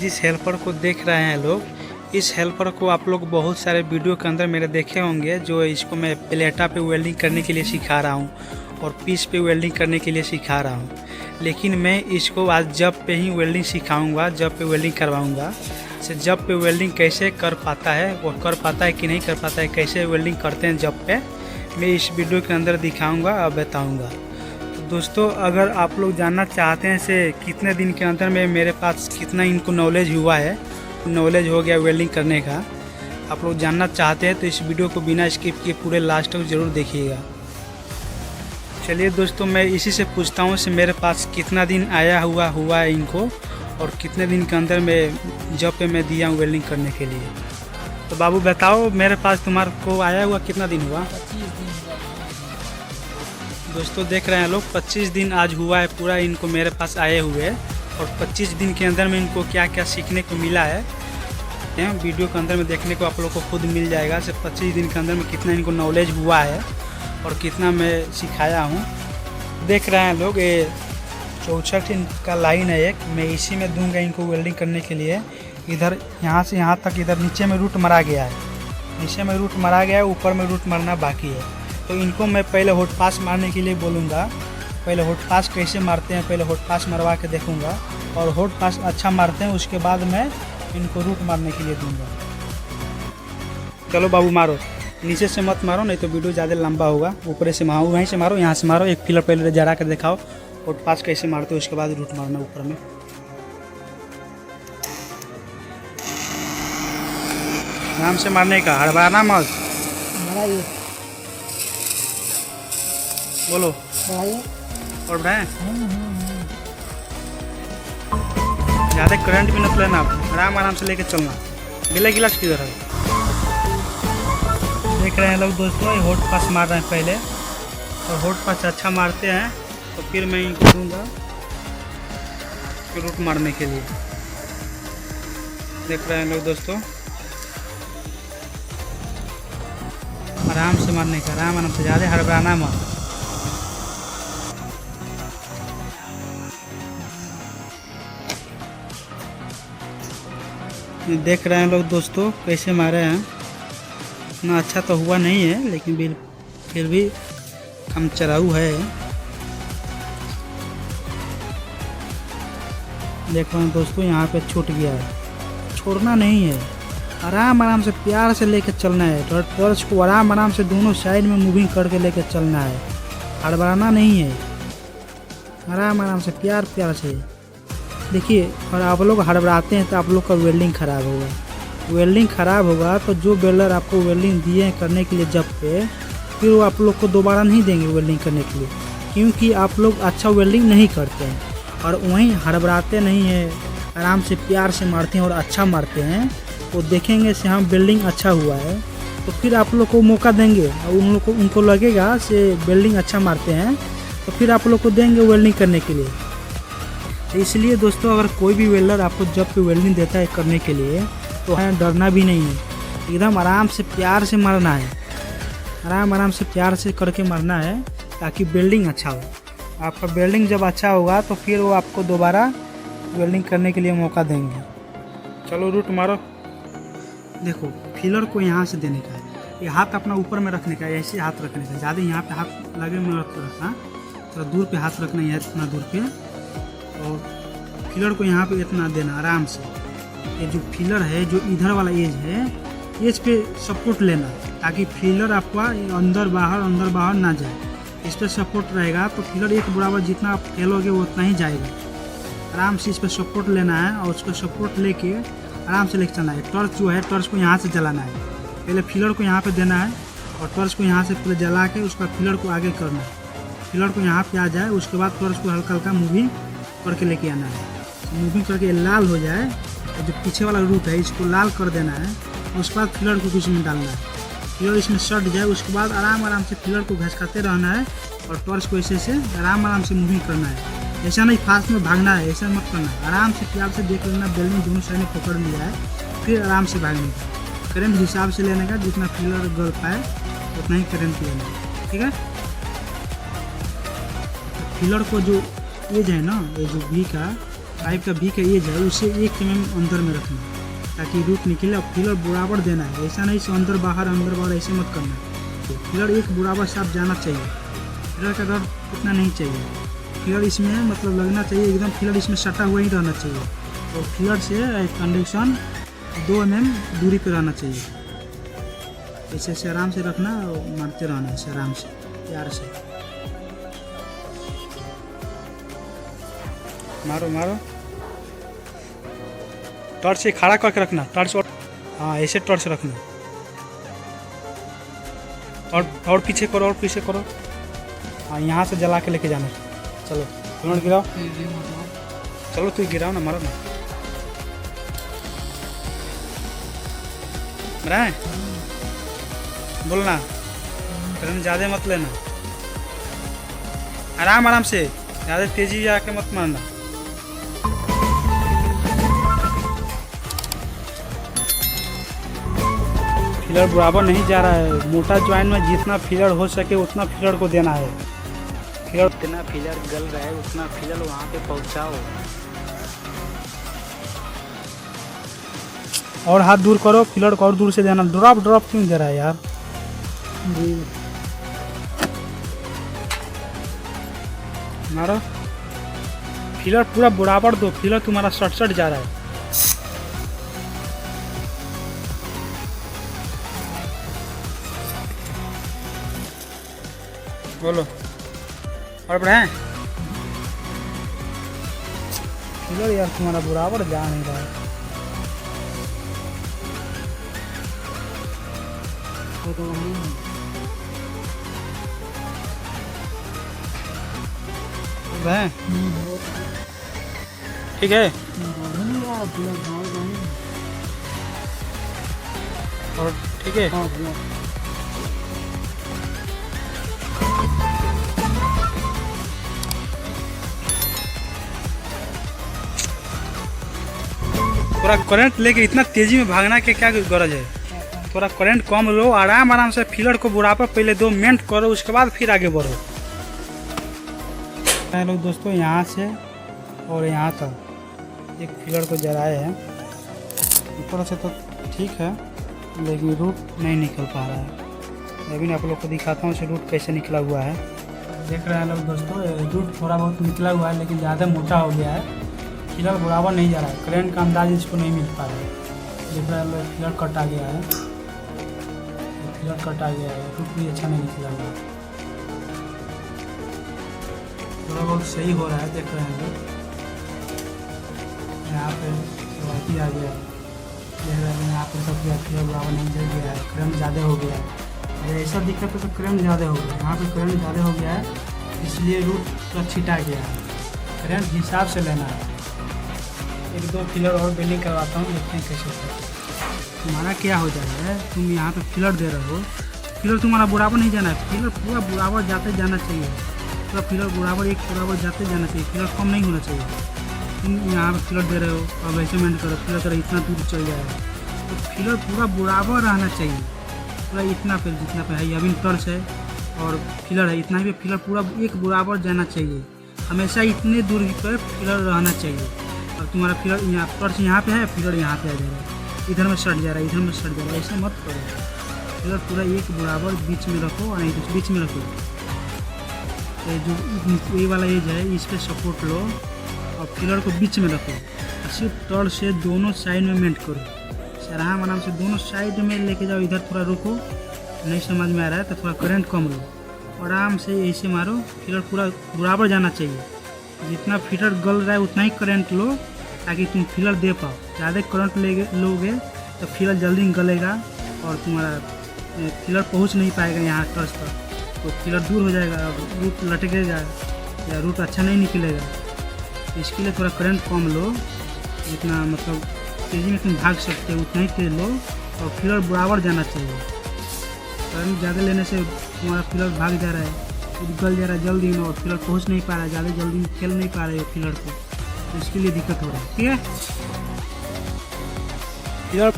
जिस हेल्पर को देख रहे हैं लोग, इस हेल्पर को आप लोग बहुत सारे वीडियो के अंदर मेरे देखे होंगे। जो इसको मैं प्लेटा पे वेल्डिंग करने के लिए सिखा रहा हूँ और पीस पे वेल्डिंग करने के लिए सिखा रहा हूँ। लेकिन मैं इसको आज जब पे ही वेल्डिंग सिखाऊंगा, जब पे वेल्डिंग करवाऊंगा। से जब पे वेल्डिंग कैसे कर पाता है, वो कर पाता है कि नहीं कर पाता है, कैसे वेल्डिंग करते हैं जब पे, मैं इस वीडियो के अंदर दिखाऊंगा और बताऊंगा। तो दोस्तों, अगर आप लोग जानना चाहते हैं से कितने दिन के अंदर में मेरे पास कितना इनको नॉलेज हुआ है, नॉलेज हो गया वेल्डिंग करने का, आप लोग जानना चाहते हैं तो इस वीडियो को बिना स्किप किए पूरे लास्ट तक ज़रूर देखिएगा। चलिए दोस्तों, मैं इसी से पूछता हूँ से मेरे पास कितना दिन आया हुआ है इनको, और कितने दिन के अंदर में जब पे मैं दिया हूँ वेल्डिंग करने के लिए। तो बाबू बताओ, मेरे पास तुम्हारे को आया हुआ कितना दिन हुआ? 25 दिन। दोस्तों देख रहे हैं लोग, 25 दिन आज हुआ है पूरा इनको मेरे पास आए हुए। और 25 दिन के अंदर में इनको क्या क्या सीखने को मिला है वीडियो के अंदर में देखने को आप लोग को खुद मिल जाएगा। सिर्फ 25 दिन के अंदर में कितना इनको नॉलेज हुआ है और कितना मैं सिखाया हूँ। देख रहे हैं लोग, ये 64 का लाइन है एक, मैं इसी में दूंगा इनको वेल्डिंग करने के लिए। इधर यहाँ से यहाँ तक इधर नीचे में रूट मरा गया है, नीचे में रूट मरा गया है, ऊपर में रूट मरना बाकी है। तो इनको मैं पहले होट पास मारने के लिए बोलूँगा। पहले होट पास कैसे मारते हैं, पहले होट पास मरवा के देखूँगा, और होट पास अच्छा मारते हैं उसके बाद मैं इनको रूट मारने के लिए दूँगा। चलो बाबू मारो, नीचे से मत मारो नहीं तो वीडियो ज़्यादा लंबा होगा। ऊपर से मारो, वहीं से मारो, यहाँ से मारो। एक फिलर पहले जरा कर दिखाओ होट पास कैसे मारते हो, उसके बाद रूट मारना ऊपर में। आराम से मारने का, हड़बड़ाना मत। बोलो और बढ़ाएं, ज़्यादा करंट भी मत लेना, आराम से लेके चलना। गिला गिलास किधर है? देख रहे हैं लोग दोस्तों, ये होट पास मार रहे हैं पहले, और होट पास अच्छा मारते हैं तो फिर मैं इनको दूँगा रूट मारने के लिए। देख रहे हैं लोग दोस्तों, आराम से मारने का, आराम से, ज़्यादा हड़बड़ाना मत। देख रहे हैं लोग दोस्तों कैसे मारे हैं। इतना अच्छा तो हुआ नहीं है, लेकिन फिर भी कम चराऊ है। देख रहे हैं दोस्तों, यहाँ पे छूट गया है, छोड़ना नहीं है, आराम से प्यार से लेके चलना है। टॉर्च को आराम से दोनों साइड में मूविंग करके लेके चलना है, हड़बड़ाना नहीं है। आराम से प्यार से देखिए। और आप लोग हड़बड़ाते हैं तो आप लोग का वेल्डिंग ख़राब होगा। वेल्डिंग ख़राब होगा तो जो वेल्डर आपको वेल्डिंग दिए करने के लिए जब पे, फिर वो आप लोग को दोबारा नहीं देंगे वेल्डिंग करने के लिए, क्योंकि आप लोग अच्छा वेल्डिंग नहीं करते हैं। और वहीं हड़बड़ाते नहीं हैं, आराम से प्यार से मारते हैं और अच्छा मारते हैं। वो देखेंगे से हम वेल्डिंग अच्छा हुआ है तो फिर आप लोग को मौका देंगे, और उनको लगेगा से वेल्डिंग अच्छा मारते हैं तो फिर आप लोग को देंगे वेल्डिंग करने के लिए। इसलिए दोस्तों, अगर कोई भी वेल्डर आपको जब पे वेल्डिंग देता है करने के लिए तो डरना भी नहीं है, एकदम आराम से प्यार से मारना है। आराम से प्यार से करके मारना है ताकि वेल्डिंग अच्छा हो। आपका वेल्डिंग जब अच्छा होगा तो फिर वो आपको दोबारा वेल्डिंग करने के लिए मौका देंगे। चलो रूट मारो। देखो, फिलर को यहाँ से देने का है, ये हाथ अपना ऊपर में रखने का है, ऐसे हाथ रखने का, ज़्यादा यहाँ पे हाथ लगे में रखना, थोड़ा दूर पे हाथ रखना है, इतना दूर पे। और फिलर को यहाँ पे इतना देना आराम से। ये जो फिलर है, जो इधर वाला एज है, एज पे सपोर्ट लेना ताकि फिलर आपका अंदर बाहर ना जाए। इस पर सपोर्ट रहेगा तो फिलर एक बराबर जितना आप खेलोगे वो उतना ही जाएगा। आराम से इस पर सपोर्ट लेना है और उसको सपोर्ट लेके आराम से लेके चलना है। टॉर्च जो है, टॉर्च को यहाँ से जलाना है, पहले फिलर को यहाँ पे देना है और टॉर्च को यहाँ से पहले जला के उसका फिलर को आगे करना है। फिलर को यहाँ पे आ जाए, उसके बाद टॉर्च को हल्का मूविंग करके लेके आना है। मूविंग करके लाल हो जाए और जो पीछे वाला रूट है इसको लाल कर देना है। उसके बाद फिलर को इसमें डालना है, फिलर इसमें सट जाए, उसके बाद आराम से फिलर को घसकाते रहना है और टॉर्च को ऐसे आराम से मूविंग करना है। ऐसा नहीं फास्ट में भागना है, ऐसा मत करना है। आराम से प्यार से देख लेना वेल्डिंग दोनों साइड में पकड़ लिया है, फिर आराम से भागने का। करंट हिसाब से लेने का, जितना फिलर गल पाए उतना ही करंट लेना है, ठीक है। फिलर को जो एज है ना, ये जो भी का पाइप का भी का एज है उसे 1 mm अंदर में रखना ताकि रूट निकले। और फिलर बराबर देना है, ऐसा नहीं अंदर बाहर ऐसे मत करना है। फिलर एक बराबर साफ जाना चाहिए, फिलर का दर उतना नहीं चाहिए। फिलर इसमें मतलब लगना चाहिए एकदम, फिलर इसमें सटा हुआ ही रहना चाहिए। और फिलर से कंडक्शन 2 mm दूरी पर रहना चाहिए। ऐसे आराम से रखना और मारते रहना है आराम से प्यार से। मारो मारो, टॉर्च से खड़ा करके रखना, टॉर्च। हाँ ऐसे टॉर्च रखना। और पीछे करो, और पीछे करो। हाँ यहाँ से जला के लेके जाना। चलो तुम गिराओ, चलो तू गिराओ ना, मारो ना। मरा बोलना, करंट ज़्यादा मत लेना, आराम से, ज़्यादा तेजी आके मत मारना। फिलर बराबर नहीं जा रहा है, मोटा ज्वाइन में जितना फिलर हो सके उतना फिलर को देना है। फिलर जितना फिलर गल रहा है उतना फिलर वहाँ पे पहुँचाओ। और हाथ दूर करो, फिलर को और दूर से देना। ड्रॉप क्यों दे रहा है यार। मारो, फिलर पूरा बराबर दो, फिलर तुम्हारा शॉर्ट जा रहा है। बोलो और बढ़ाएं। फिलर यार तुम्हारा बराबर जा नहीं रहा है। ठीक है, और ठीक है। थोड़ा करंट लेके इतना तेजी में भागना के क्या गरज है। थोड़ा करंट कम लो, आराम से फिलर को बराबर पहले 2 मिनट करो, उसके बाद फिर आगे बढ़ो। लोग दोस्तों यहाँ से और यहाँ तक एक फिलर को जलाए हैं। ऊपर से तो ठीक है लेकिन रूट नहीं निकल पा रहा है। अभी आप लोग को दिखाता हूँ रूट कैसे निकला हुआ है। देख रहे हैं लोग दोस्तों, रूट थोड़ा बहुत निकला हुआ है लेकिन ज़्यादा मोटा हो गया है। फिलर बराबर नहीं जा रहा है, करंट का अंदाज इसको नहीं मिल पा रहा है। देख रहे हैं लोग, फिलर कट आ गया है, फिलर कट आ गया है, रूट भी अच्छा नहीं निकला हुआ है। थोड़ा बहुत सही हो रहा है, देख रहे हैं लोग। यहाँ पे बाकी आ गया है, देख रहे हैं यहाँ पे सब फिलर बराबर नहीं दे गया है, करंट ज़्यादा हो गया है। अगर ऐसा दिक्कत है तो करंट ज़्यादा हो गया है, यहाँ पे करंट ज़्यादा हो गया है इसलिए रूट पूरा छिटा गया है। करंट हिसाब से लेना है। 1-2 फिलर और बेलिंग करवाता हूँ, देखते हैं कैसे होता है। तुम्हारा क्या हो जा रहा है, तुम यहाँ पे फिलर दे रहे हो, फिलर तुम्हारा बराबर नहीं जाना है, फिलर पूरा बराबर जाते जाना चाहिए। पूरा फिलर बराबर एक बराबर जाते जाना चाहिए, फिलर कम नहीं होना चाहिए। तुम यहाँ पे फिलर दे रहे हो और वैसे मेंट करो, फिलर करो इतना दूर चल जाएगा, तो फिलर पूरा बराबर रहना चाहिए। पूरा इतना पे जितना पे है, अभी टर्च है और फिलर है इतना ही पे, फिलर पूरा एक बराबर जाना चाहिए। हमेशा इतने दूरी पर फिलर रहना चाहिए। और तुम्हारा फिलर यहाँ टर्च यहाँ पे है, फिलर यहाँ पे आ जा रहा है, इधर में सट जा रहा है, इधर में सट जा रहा है, ऐसे मत करो। फिलर पूरा एक बराबर बीच में रखो और नहीं बीच में रखो। तो जो ये वाला एज है इस पर सपोर्ट लो और फिलर को बीच में रखो। सिर्फ टर्च से दोनों साइड में मेंट करो, आराम से दोनों साइड में लेके जाओ। इधर थोड़ा रुको, नहीं समझ में आ रहा है तो थोड़ा करंट कम लो, आराम से ऐसे मारो। फिलर पूरा बराबर जाना चाहिए, जितना फिलर गल रहा है उतना ही करंट लो ताकि तुम फिलर दे पाओ। ज़्यादा करंट लोगे तो फिलर जल्दी गलेगा और तुम्हारा फिलर पहुंच नहीं पाएगा यहाँ टर्च पर, तो फिलर दूर हो जाएगा, रूट लटकेगा या रूट अच्छा नहीं निकलेगा। इसके लिए थोड़ा करंट कम लो, जितना मतलब तेज़ी में तुम भाग सकते हो उतना ही तेज लो और फिलर बराबर जाना चाहिए। करंट ज़्यादा लेने से तुम्हारा फिलर भाग जा रहा है, गल जा रहा है जल्दी में और फिलर पहुंच नहीं पा रहा है, ज़्यादा जल्दी खेल नहीं पा रहे फिलर को, तो इसके लिए दिक्कत हो रहा है। ठीक है, फिलर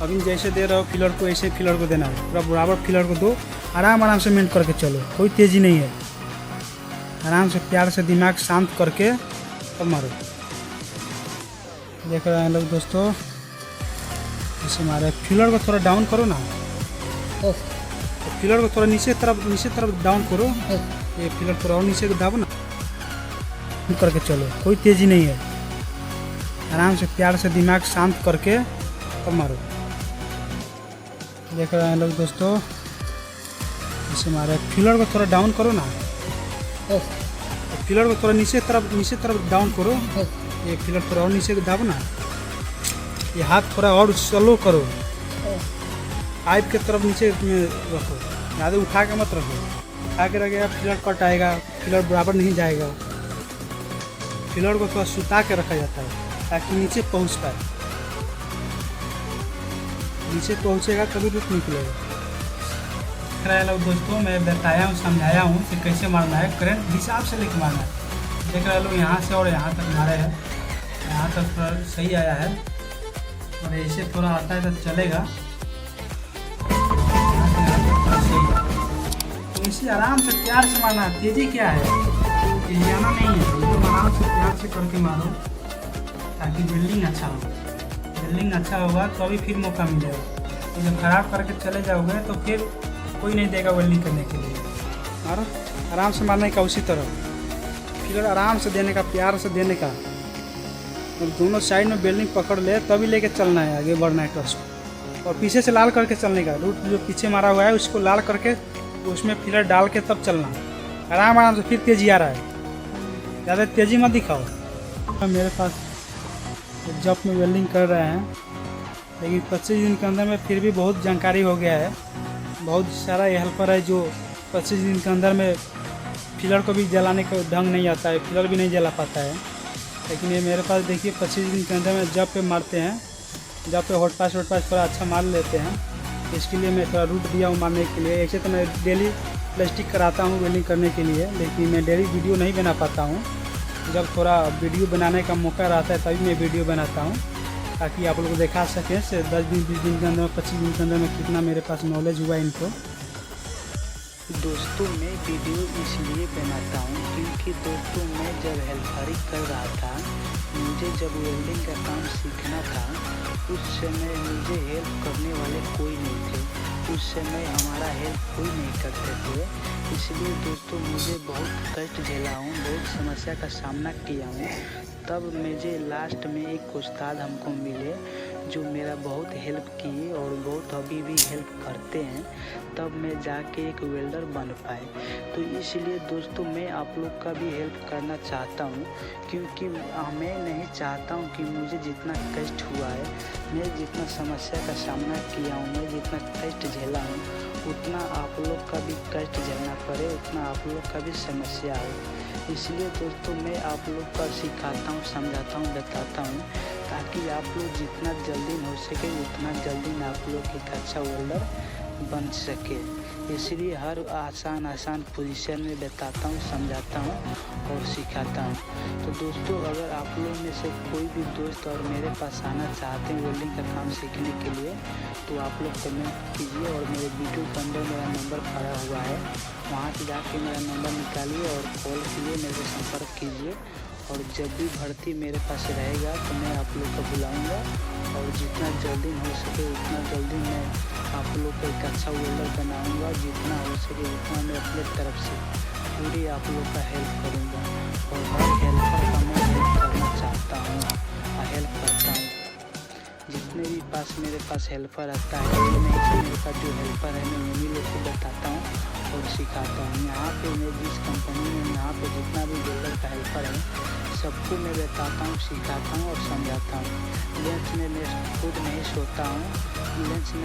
अभी जैसे दे रहे हो फिलर को ऐसे फिलर को देना है, पूरा बराबर फिलर को दो। आराम से मेंट करके चलो, कोई तेज़ी नहीं है। आराम से प्यार से दिमाग शांत करके तब मारो। देख रहे हैं लोग दोस्तों, जैसे हमारे फिलर को थोड़ा डाउन करो ना, तो फिलर को थोड़ा नीचे तरफ डाउन करो। ये फिलर थोड़ा और नीचे दाबो ना, करके चलो, कोई तेज़ी नहीं है। आराम से प्यार से दिमाग शांत करके तब मारो। देख रहे हैं लोग दोस्तों, जैसे हमारे फिलर को थोड़ा डाउन करो ना, तो फिलर को थोड़ा नीचे तरफ डाउन करो। ये फिलर थोड़ा और नीचे दाबो ना, ये हाथ थोड़ा और स्लो करो, पाइप के तरफ नीचे में रखो, ज़्यादा उठा के मत रखो। उठा के रखेगा फिलर कट आएगा, फिलर बराबर नहीं जाएगा। फिलर को थोड़ा सुता के रखा जाता है ताकि नीचे पहुंच पाए। नीचे पहुंचेगा तभी रुक निकलेगा। लोग दोस्तों, मैं बताया हूँ, समझाया हूँ कि कैसे मारना है, करंट हिसाब से लेके मारना है। देख रहे लोग, यहाँ से और यहाँ तक मारे हैं, यहाँ तक थोड़ा सही आया है, और ऐसे थोड़ा आता है तो चलेगा। तो इसे आराम से प्यार से मारना है। तेजी क्या है, तेजी आना नहीं है, एकदम आराम से प्यार से करके मारो ताकि बिल्डिंग अच्छा हो। बिल्डिंग अच्छा होगा तो अभी फिर मौका मिलेगा। तो जब खराब करके चले जाओगे तो फिर कोई नहीं देगा वेल्डिंग करने के लिए। और आराम से मारने का, उसी तरह फिर आराम से देने का, प्यार से देने का, और दोनों साइड में वेल्डिंग पकड़ ले तभी लेके चलना है, आगे बढ़ना है टॉर्च को। और पीछे से लाल करके चलने का, रूट जो पीछे मारा हुआ है उसको लाल करके उसमें फिलर डाल के तब चलना। आराम से, फिर तेजी आ रहा है, ज़्यादा तेज़ी मत दिखाओ। मेरे पास जॉब में वेल्डिंग कर रहे हैं, लेकिन 25 दिन के अंदर में फिर भी बहुत जानकारी हो गया है। बहुत सारा हेल्पर है जो 25 दिन के अंदर में फिलर को भी जलाने का ढंग नहीं आता है, फिलर भी नहीं जला पाता है। लेकिन ये मेरे पास देखिए 25 दिन के अंदर में जब पे मारते हैं, जब पे हॉट पास थोड़ा अच्छा मार लेते हैं। इसके लिए मैं थोड़ा रूट दिया हूँ मारने के लिए। ऐसे तो मैं डेली प्लास्टिक कराता हूँ वेल्डिंग करने के लिए, लेकिन मैं डेली वीडियो नहीं बना पाता हूँ। जब थोड़ा वीडियो बनाने का मौका रहता है तभी मैं वीडियो बनाता हूँ, ताकि आप लोग को दिखा सकें से 10 दिन 20 दिन के अंदर 25 दिन के अंदर में कितना मेरे पास नॉलेज हुआ इनको। दोस्तों, मैं वीडियो इसलिए बनाता हूँ क्योंकि दोस्तों, मैं जब हेल्परी कर रहा था, मुझे जब वेल्डिंग का काम सीखना था, उस समय मुझे हेल्प करने वाले कोई नहीं थे। उस समय हमारा हेल्प कोई नहीं करते थे। इसलिए दोस्तों, मुझे बहुत कष्ट झेला हूँ, बहुत समस्या का सामना किया हूँ। तब मुझे लास्ट में एक उस्ताद हमको मिले जो मेरा बहुत हेल्प किए और बहुत अभी भी हेल्प करते हैं। तब मैं जाके एक वेल्डर बन पाए। तो इसलिए दोस्तों, मैं आप लोग का भी हेल्प करना चाहता हूँ, क्योंकि मैं नहीं चाहता हूँ कि मुझे जितना कष्ट हुआ है, मैं जितना समस्या का सामना किया हूँ, मैं जितना कष्ट झेला हूँ, उतना आप लोग का भी कष्ट झेलना पड़े, उतना आप लोग का भी समस्या हो। इसलिए दोस्तों, मैं आप लोग का सिखाता हूँ, समझाता हूँ, बताता हूँ, ताकि आप लोग जितना जल्दी हो सके उतना जल्दी आप लोग एक अच्छा वेल्डर बन सके। इसलिए हर आसान पोजीशन में बताता हूँ, समझाता हूँ और सिखाता हूँ। तो दोस्तों, अगर आप लोग में से कोई भी दोस्त और मेरे पास आना चाहते हैं वेल्डिंग का काम सीखने के लिए, तो आप लोग कमेंट कीजिए और मेरे वीडियो के अंदर मेरा नंबर पड़ा हुआ है, वहाँ से जाके मेरा नंबर निकालिए और कॉल कीजिए, मेरे से संपर्क कीजिए। और जब भी भर्ती मेरे पास रहेगा तो मैं आप लोग को बुलाऊंगा, और जितना जल्दी हो सके उतना जल्दी मैं आप लोग को एक अच्छा वेल्डर बनाऊंगा। जितना हो सके उतना मैं अपने तरफ से पूरी आप लोग का हेल्प करूंगा, और हर हेल्पर का मैं हेल्प करना चाहता हूँ और हेल्प करता हूँ। जितने भी मेरे पास हेल्पर आता है, ये नहीं कि मेरे पास जो हेल्पर है मैं उन्हीं लोग को बताता हूँ और सिखाता हूँ। यहाँ पे मैं जिस कंपनी में यहाँ पे जितना भी वेल्डर का हेल्पर है, सबको मैं बताता हूँ, सिखाता हूँ और समझाता हूँ। लंच में मैं खुद नहीं सोता हूँ, लंच में